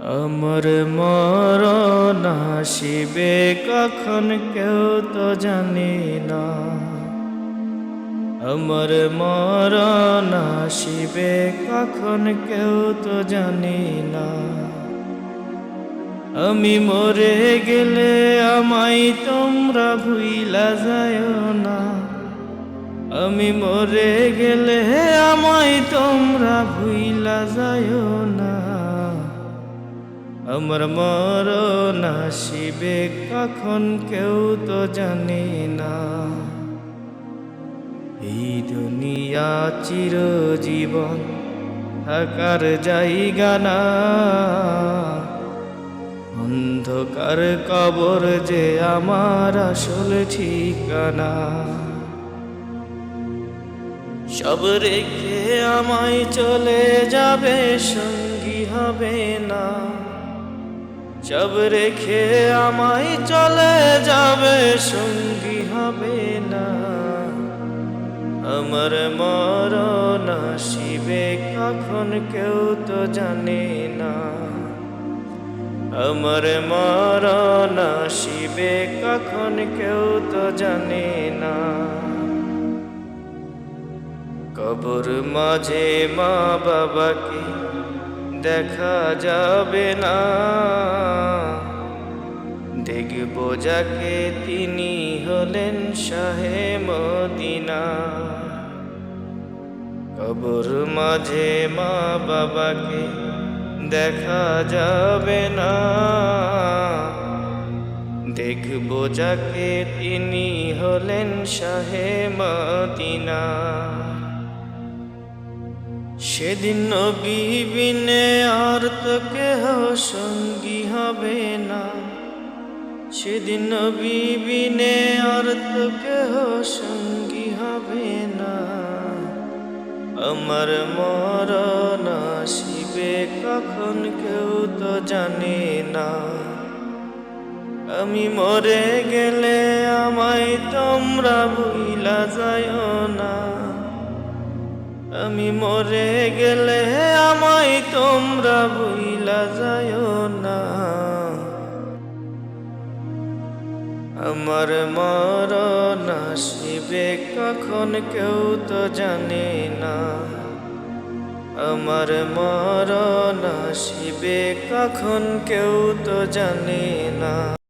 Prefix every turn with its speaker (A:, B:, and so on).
A: আমার মরণ আসিবে কখন কেউ তো জানি না। আমার মরণ আসিবে কখন কেউ তো জানি না। আমি মরে গেলে আমায় তোমরা ভুইলা যায়ও না। আমি মরে গেলে আমায় তোমরা ভুইলা যায়ও না। আমার মরণ আসিবে কখন কেউ তো জানি না। এই দুনিয়া চিরজীবন থাকার জায়গা না। অন্ধকার কবর যে আমার আসল ঠিকানা। সব রেখে আমায় চলে যাবে, সঙ্গী হবে না। সব রেখে আমায় চলে যাবে, সঙ্গী হবে না। আমার মরণ আসিবে কখন কেউ তো জানে না। আমার মরণ আসিবে কখন কেউ তো জানে না। কবর মাঝে মা বাবাকে দেখা যাবে না। দেখব যাকে তিনি হলেন শাহে মদিনা। কবর মাঝে মা বাবাকে দেখা যাবে না। দেখব যাকে তিনি হলেন শাহে মদিনা। সেদিন নবী বিনে আর তো কেহ সঙ্গী হবে না। সেদিন নবী বিনে আর তো কেহ সঙ্গী হবে না। আমার মরণ আসিবে কখন কেউ তো জানে না। আমি মরে গেলে আমায় তোমরা ভুইলা যায়ও না। আমি মরে গেলে আমায় তোমরা ভুইলা যায়ও না। আমার মরণ আসিবে কখন কেউ তো জানে না। আমার মরণ আসিবে কখন কেউ তো জানে না।